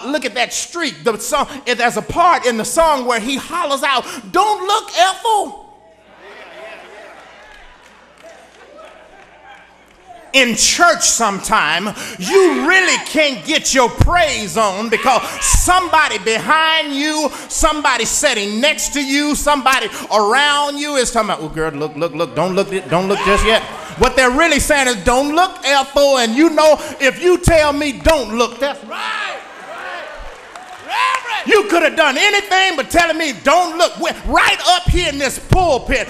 look at that streak. The song, there's a part in the song where he hollers out, "Don't look, Ethel." In church sometime, you really can't get your praise on because somebody behind you, somebody sitting next to you, somebody around you is talking about, "Oh, girl, look, don't look just yet." What they're really saying is, "Don't look, Ethel," and you know, if you tell me don't look, that's right. You could have done anything but telling me don't look. We're right up here in this pulpit.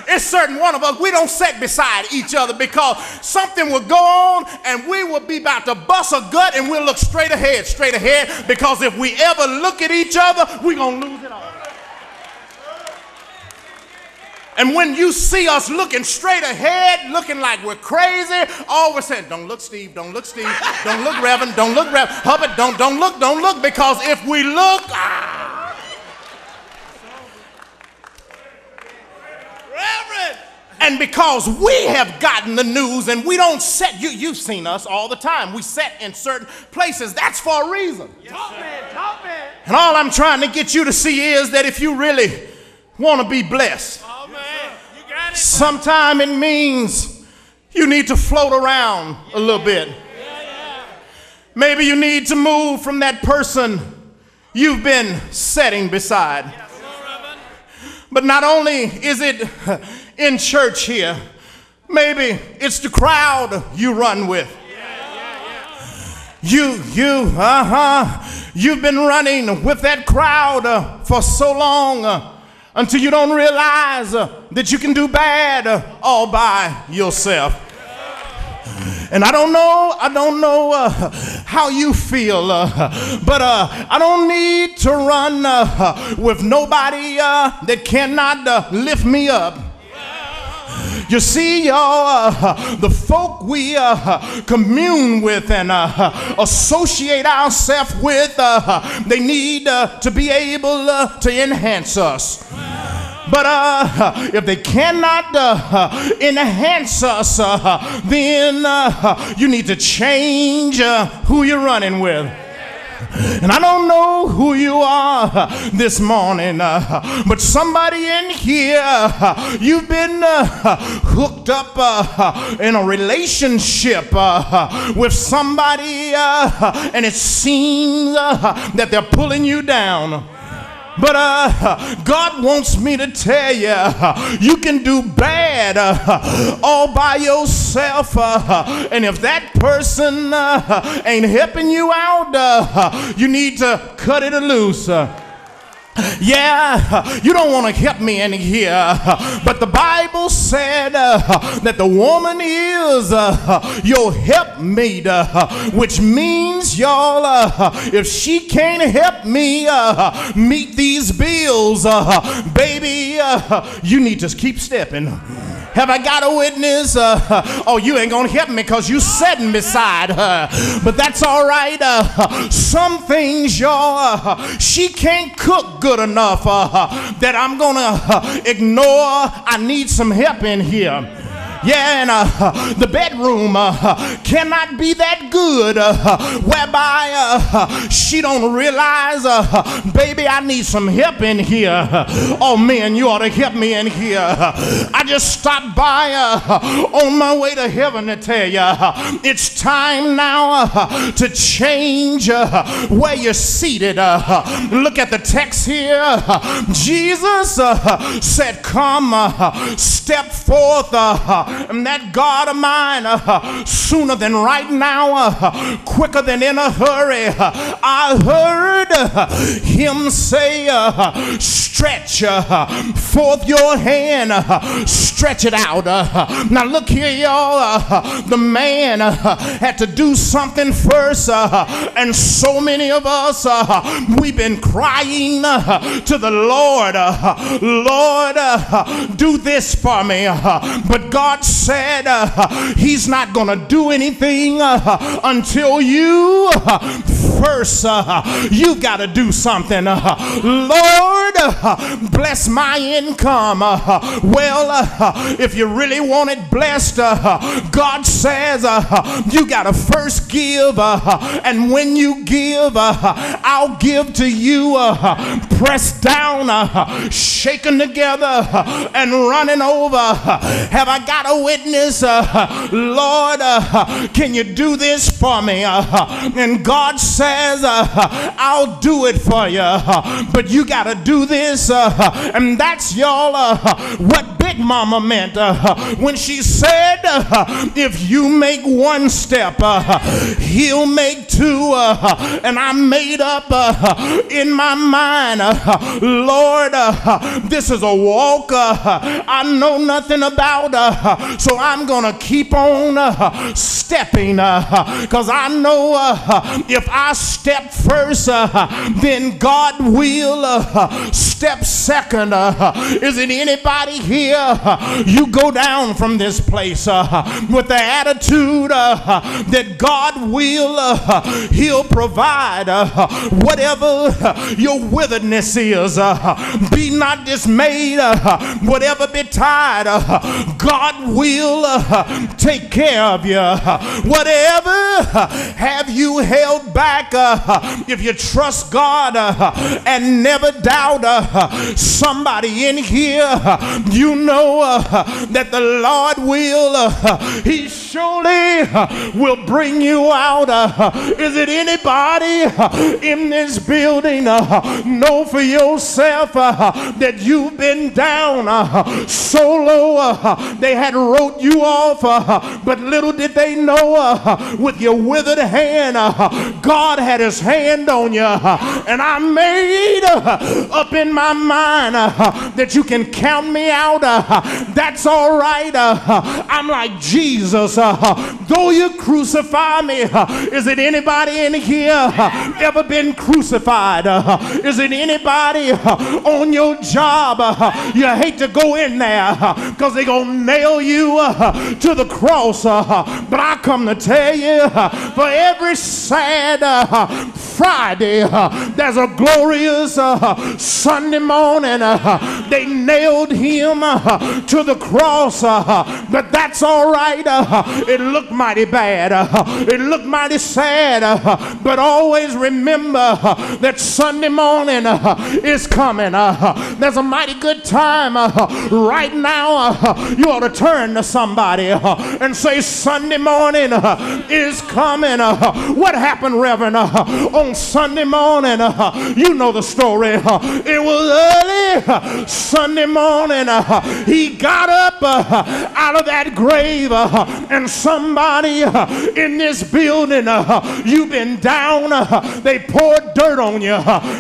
It's certain one of us, we don't sit beside each other because something will go on and we will be about to bust a gut and we'll look straight ahead, because if we ever look at each other, we're going to lose it all. And when you see us looking straight ahead, looking like we're crazy, all we're saying, "Don't look, Steve, don't look, Steve, don't look, Reverend, don't look, Reverend, Hubbard, don't look, because if we look, and because we have gotten the news and we don't set, you've seen us all the time. We set in certain places. That's for a reason. Yes, talk, man. And all I'm trying to get you to see is that if you really want to be blessed, you got it. Sometime it means you need to float around a little bit. Maybe you need to move from that person you've been sitting beside. But not only is it in church here, maybe it's the crowd you run with. You've been running with that crowd for so long until you don't realize that you can do bad all by yourself. And I don't know how you feel, but I don't need to run with nobody that cannot lift me up. You see, y'all, the folk we commune with and associate ourselves with, they need to be able to enhance us. But if they cannot enhance us, then you need to change who you're running with. And I don't know who you are this morning, but somebody in here, you've been hooked up in a relationship with somebody, and it seems that they're pulling you down. But God wants me to tell you, you can do bad all by yourself, and if that person ain't helping you out, you need to cut it loose. Yeah, you don't want to help me in here, but the Bible said that the woman is your helpmate, which means, y'all, if she can't help me meet these bills, baby, you need to keep stepping. Have I got a witness? Oh, you ain't gonna help me because you sitting beside her. But that's all right. Some things, y'all, she can't cook good enough that I'm gonna ignore. I need some help in here. Yeah, and the bedroom cannot be that good whereby she don't realize, baby, I need some help in here. Oh, man, you ought to help me in here. I just stopped by on my way to heaven to tell you it's time now to change where you're seated. Look at the text here. Jesus said, come, step forth. And that God of mine, sooner than right now, quicker than in a hurry, I heard him say, stretch forth your hand, stretch it out. Now look here, y'all, the man had to do something first, and so many of us, we've been crying to the Lord, Lord, do this for me. But God said he's not going to do anything until you first, you got to do something. Lord, bless my income. If you really want it blessed, God says you got to first give. And when you give, I'll give to you. Pressed down, shaken together, and running over. Have I got a witness? Lord, can you do this for me? And God says, I'll do it for you. But you got to do this. And that's y'all what Big Mama meant when she said, if you make one step, he'll make two. And I made up in my mind, Lord, this is a walk I know nothing about, so I'm gonna keep on stepping, because I know if I step first, then God will step second. Is it anybody here? You go down from this place with the attitude that God will, he'll provide whatever your witheredness is. Be not dismayed, whatever betide, God will take care of you. Whatever have you held back, if you trust God and never doubt, somebody in here, you know that the Lord will, he surely will bring you out. Is it anybody in this building know for yourself that you've been down so low they had wrote you off, but little did they know with your withered hand God had his hand on you. And I made up in my mind that you can count me out. That's all right. I'm like Jesus, though you crucify me. Is it anybody in here ever been crucified? Is it anybody on your job? You hate to go in there because they're going to nail you to the cross. But I come to tell you, for every sad Friday, there's a glorious Sunday morning. They nailed him to the cross, but that's all right. It looked mighty bad. It looked mighty sad, but always remember that Sunday morning is coming. There's a mighty good time right now. You ought to turn to somebody and say, Sunday morning is coming. What happened, Reverend, on Sunday morning? You know the story. It was early Sunday morning. He got up out of that grave, and somebody in this building, you've been down. They poured dirt on you,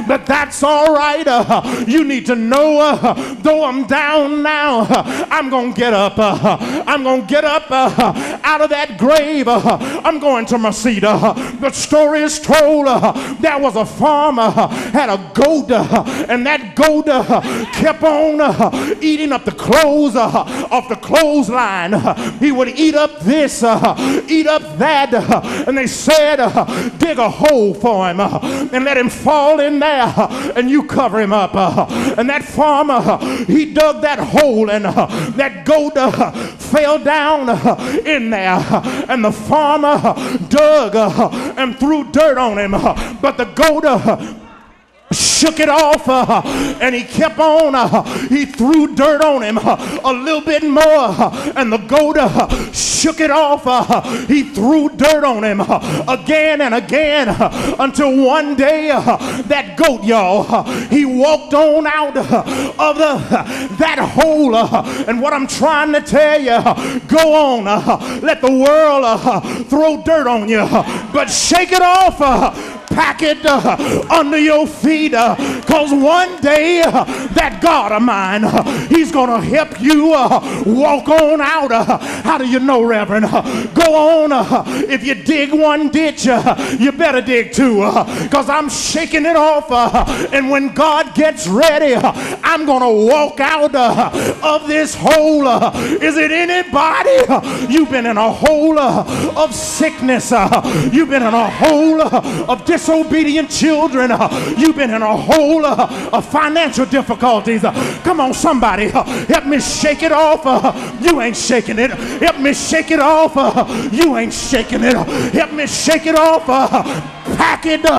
but that's all right. You need to know, though I'm down now, I'm gonna get up. I'm gonna get up out of that grave. I'm going to my seat. The story is told there was a farmer had a goat, and that goat kept on eating up the clothes off the clothesline. He would eat up this, eat up that, and they said, dig a hole for him and let him fall in there, and you cover him up. And that farmer, he dug that hole, and that goat fell down in there, and the farmer dug and threw dirt on him, but the goat shook it off, and he kept on. He threw dirt on him a little bit more, and the goat shook it off. He threw dirt on him again and again, until one day that goat, y'all, he walked on out of that hole. And what I'm trying to tell you, go on, let the world throw dirt on you, but shake it off. Pack it under your feet, because one day that God of mine, he's gonna help you walk on out. How do you know, Reverend? Go on. If you dig one ditch, you better dig two, because I'm shaking it off, and when God gets ready, I'm gonna walk out of this hole. Is it anybody? You've been in a hole of sickness. You've been in a hole of disobedient children. You've been in a hole of financial difficulties. Come on, somebody, help me shake it off. You ain't shaking it. Help me shake it off. You ain't shaking it. Help me shake it off. Pack it up.